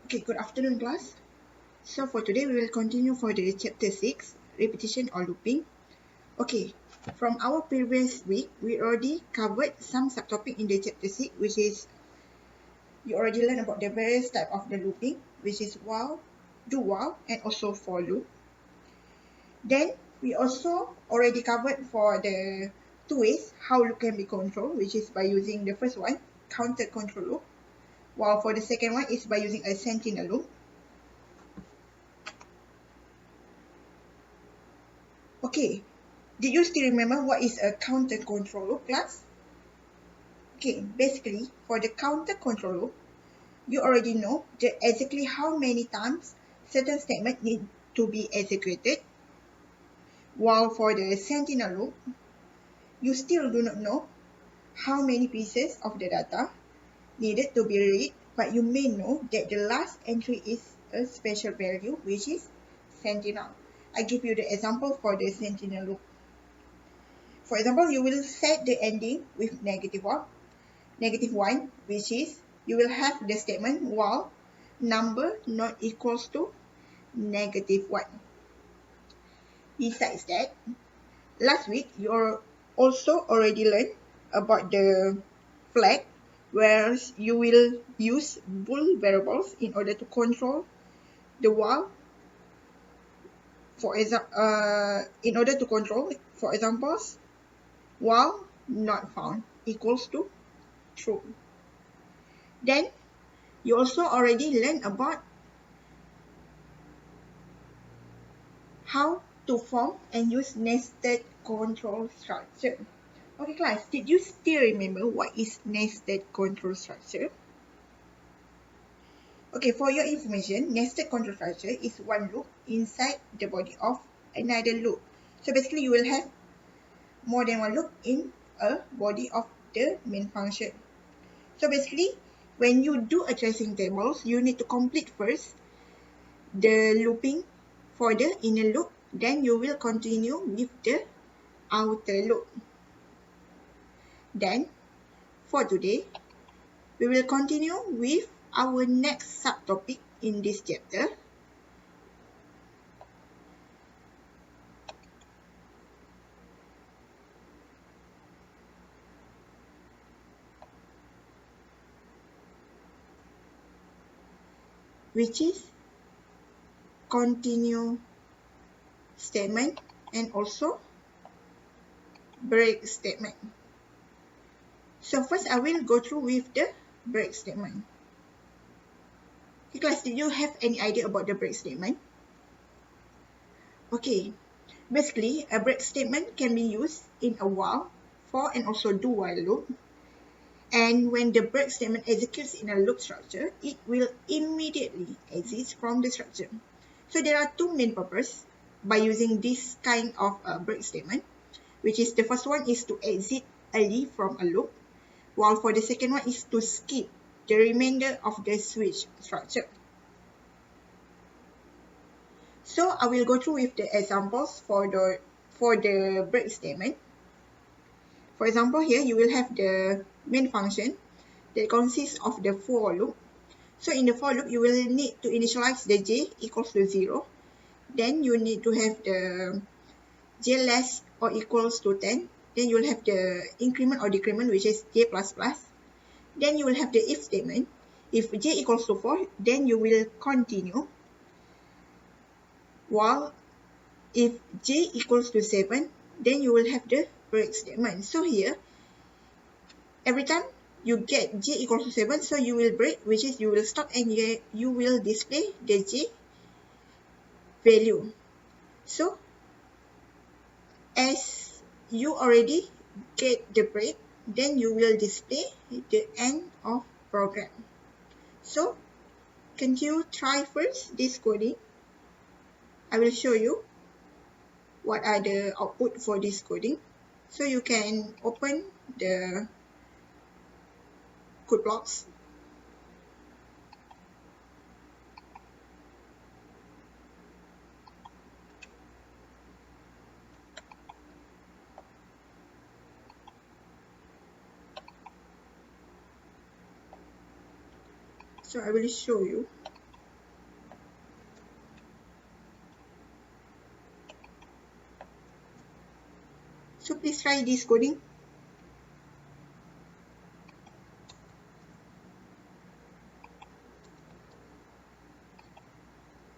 Okay, good afternoon, class. So for today, we will continue for the chapter 6, repetition or looping. Okay, from our previous week, we already covered some subtopic in the chapter 6, which is you already learned about the various type of the looping, which is while, do while, and also for loop. Then we also already covered for the two ways how loop can be controlled, which is by using the first one, counter control loop, while for the second one is by using a sentinel loop. Okay, did you still remember what is a counter control loop, class? Okay, basically for the counter control loop, you already know that exactly how many times certain statement need to be executed. While for the sentinel loop, you still do not know how many pieces of the data needed to be read, but you may know that the last entry is a special value, which is sentinel. I give you the example for the sentinel loop. For example, you will set the ending with -1, which is you will have the statement while number not equals to -1. Besides that, last week you also already learned about the flag, where you will use bool variables in order to control the while. For example, in order to control, for examples, while not found equals to true. Then you also already learned about how to form and use nested control structure. Okay, class, did you still remember what is nested control structure? Okay, for your information, nested control structure is one loop inside the body of another loop. So basically, you will have more than one loop in a body of the main function. So basically, when you do a tracing tables, you need to complete first the looping for the inner loop, then you will continue with the outer loop. Then for today, we will continue with our next subtopic in this chapter, which is continue statement and also break statement. So first I will go through with the break statement. Okay, class, did you have any idea about the break statement? Okay, basically a break statement can be used in a while, for and also do while loop. And when the break statement executes in a loop structure, it will immediately exit from the structure. So there are two main purposes by using this kind of break statement, which is the first one is to exit early from a loop, while for the second one is to skip the remainder of the switch structure. So I will go through with the examples for the break statement. For example, here you will have the main function that consists of the for loop. So in the for loop, you will need to initialize the j equals to 0. Then you need to have the j less or equals to 10. Then you will have the increment or decrement, which is j plus plus. Then you will have the if statement. If j equals to 4, then you will continue. While if j equals to 7, then you will have the break statement. So here, every time you get j equals to 7, so you will break, which is you will stop and you will display the j value. So as you already get the break, then you will display the end of program. So can you try first this coding? I will show you what are the output for this coding. So you can open the code blocks. So I will show you. try this coding.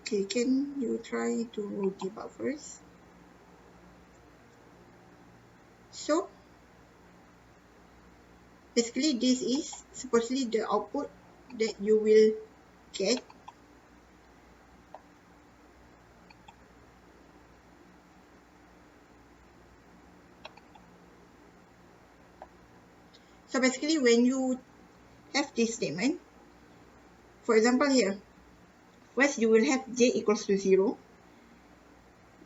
Okay, can you try to debug first? So basically this is supposedly the output that you will get. So basically when you have this statement, for example here, first you will have j equals to 0,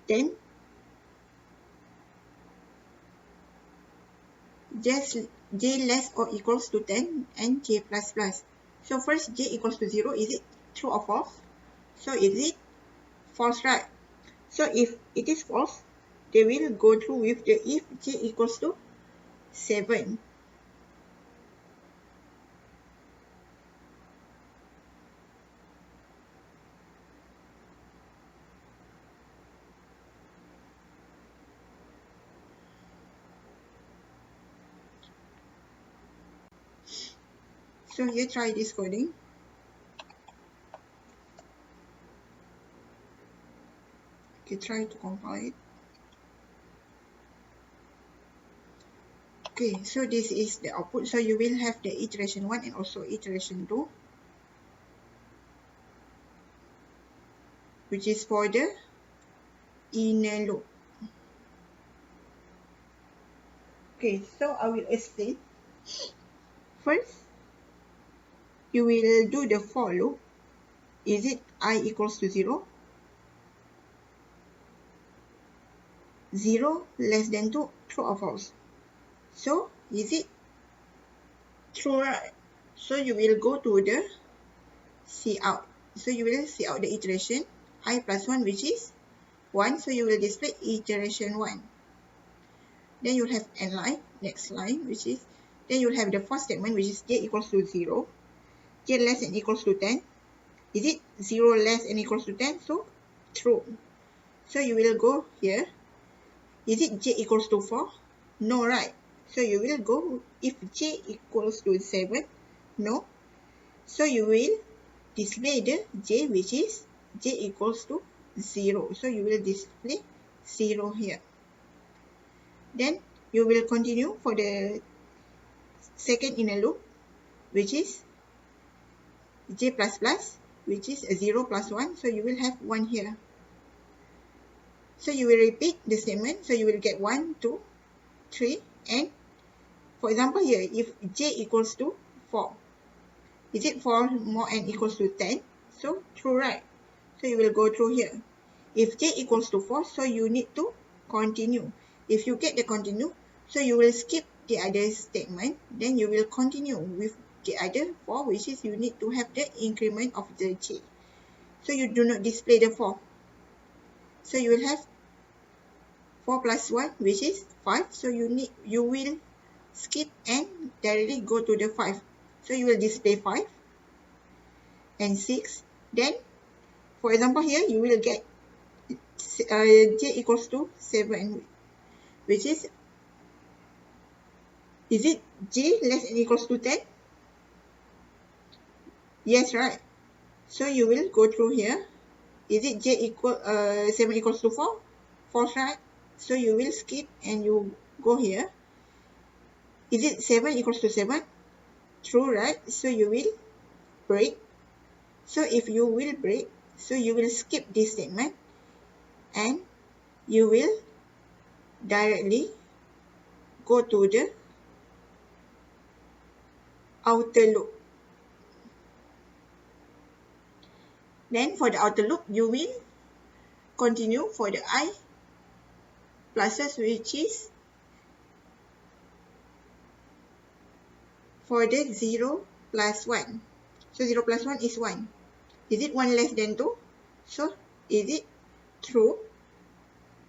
then just j less or equals to 10 and j plus plus. So first j equals to 0, is it true or false? So is it false, right? So if it is false, they will go through with the if j equals to 7. So here try this coding. Okay, try to compile it. Okay, so this is the output. So you will have the iteration 1 and also iteration 2, which is for the inner loop. Okay, so I will explain. First, you will do the for loop. Is it I equals to 0? 0 less than 2, true or false? So, is it true, right? So you will go to the cout. So you will see out the iteration I plus 1, which is 1. So you will display iteration 1. Then you will have n line, next line, which is, then you will have the first statement, which is j equals to 0, j less than equals to 10. Is it 0 less than equals to 10? So true. So you will go here. Is it j equals to 4? No, right? So you will go, if j equals to 7, no. So you will display the j, which is j equals to 0. So you will display 0 here. Then you will continue for the second inner loop, which is j plus plus, which is a 0 plus 1. So you will have 1 here. So you will repeat the statement. So you will get 1, 2, 3, and for example here, if j equals to 4, is it 4 more n equals to 10? So true, right? So you will go through here. If j equals to 4, so you need to continue. If you get the continue, so you will skip the other statement, then you will continue with the other 4, which is you need to have the increment of the j. So you do not display the 4. So you will have 4 plus 1, which is 5. So you will skip and directly go to the 5. So you will display 5 and 6. Then, for example here, you will get j equals to 7, which is it j less than equals to 10? Yes, right? So you will go through here. Is it j equal 7 equals to 4? False, right? So you will skip and you go here. Is it 7 equals to 7? True, right? So you will break. So if you will break, so you will skip this statement and you will directly go to the outer loop. Then for the outer loop, you will continue for the I pluses, which is for the 0 plus 1. So 0 plus 1 is 1. Is it 1 less than 2? So is it true?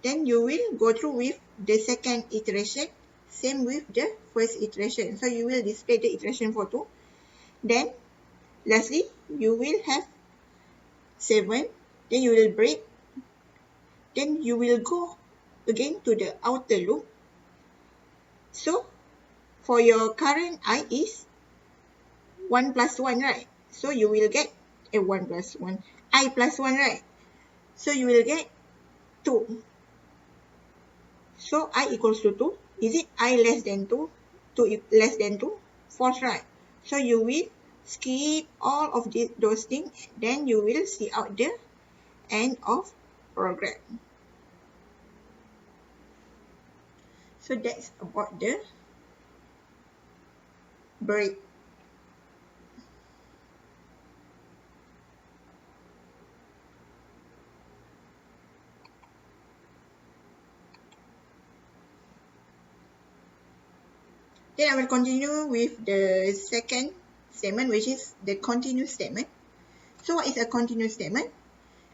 Then you will go through with the second iteration, same with the first iteration. So you will display the iteration for 2. Then lastly, you will have 7. Then you will break. Then you will go again to the outer loop. So for your current I is 1 plus 1, right? So you will get a 1 plus 1. I plus 1, right? So you will get 2. So I equals to 2. Is it I less than 2? 2 less than 2? False, right? So you will skip all of those things. Then you will see out the end of program. So that's about the break. Then I will continue with the second statement, which is the continuous statement. So what is a continuous statement?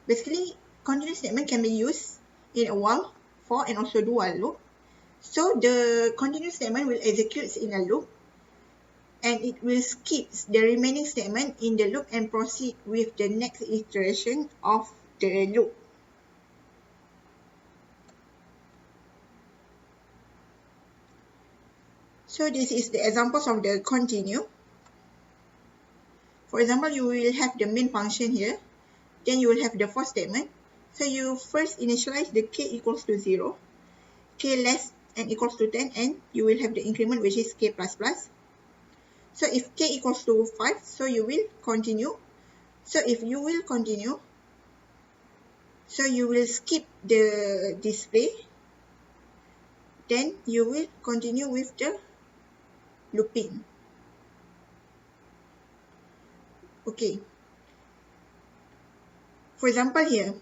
Basically, continuous statement can be used in a while, for, and also do while loop. So the continuous statement will execute in a loop, and it will skip the remaining statement in the loop and proceed with the next iteration of the loop. So this is the examples of the continue. For example, you will have the main function here. Then you will have the for statement. So you first initialize the k equals to 0, k less and equals to 10, and you will have the increment, which is k plus plus. So if k equals to 5, so you will continue. So if you will continue, so you will skip the display. Then you will continue with the looping. Okay. For example here,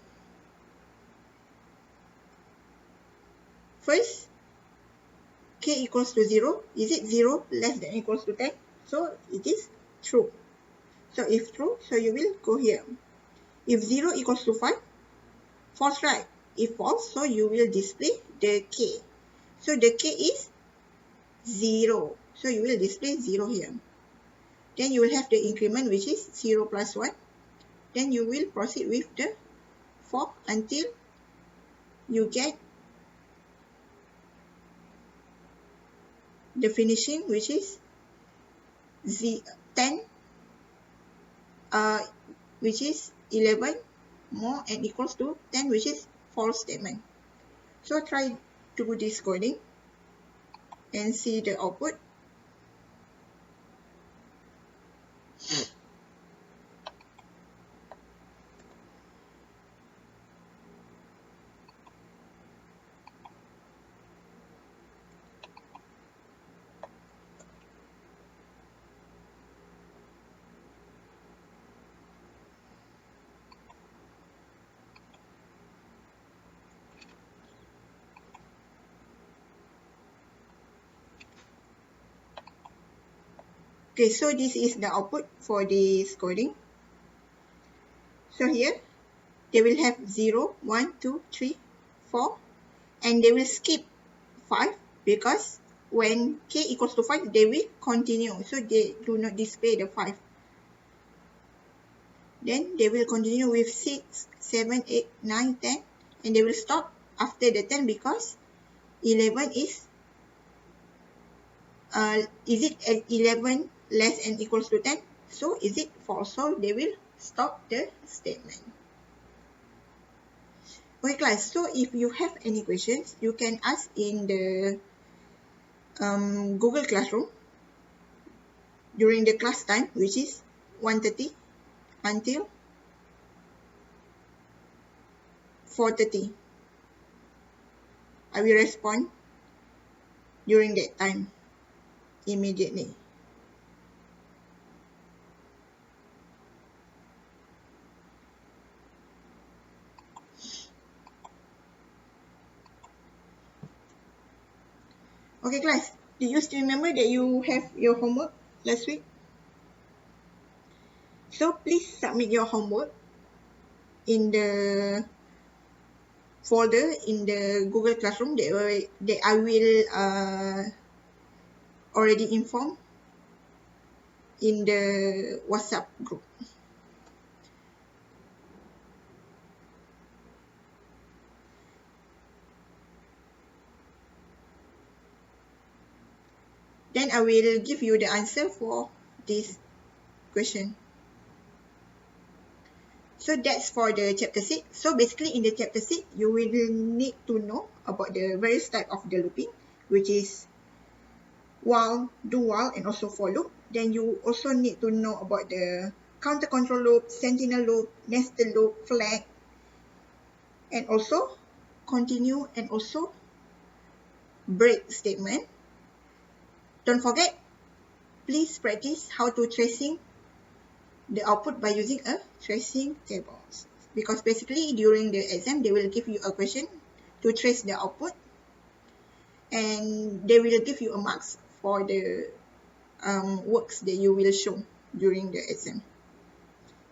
first k equals to 0. Is it 0 less than equals to 10? So it is true. So if true, so you will go here. If 0 equals to 5, false, right? If false, so you will display the k. So the k is 0. So you will display 0 here. Then you will have the increment, which is 0 plus 1. Then you will proceed with the for until you get the finishing, which is 10, which is 11 more and equals to 10, which is false statement. So try to do this coding and see the output. Okay, so this is the output for this coding. So here, they will have 0, 1, 2, 3, 4, and they will skip 5 because when k equals to 5, they will continue. So they do not display the 5. Then they will continue with 6, 7, 8, 9, 10, and they will stop after the 10 because 11 is it at 11 less and equals to 10? So is it false? So they will stop the statement. Okay class, so if you have any questions, you can ask in the Google Classroom during the class time, which is 1:30 until 4:30. I will respond during that time immediately. Okay class, do you still remember that you have your homework last week? So please submit your homework in the folder in the Google Classroom that I will already inform in the WhatsApp group. Then I will give you the answer for this question. So that's for the chapter 6. So basically in the chapter 6, you will need to know about the various type of the looping, which is while, do while, and also for loop. Then you also need to know about the counter control loop, sentinel loop, nested loop, flag, and also continue and also break statement. Don't forget, please practice how to tracing the output by using a tracing tables, because basically during the exam they will give you a question to trace the output, and they will give you a marks for the works that you will show during the exam.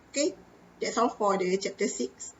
Okay, that's all for the chapter 6.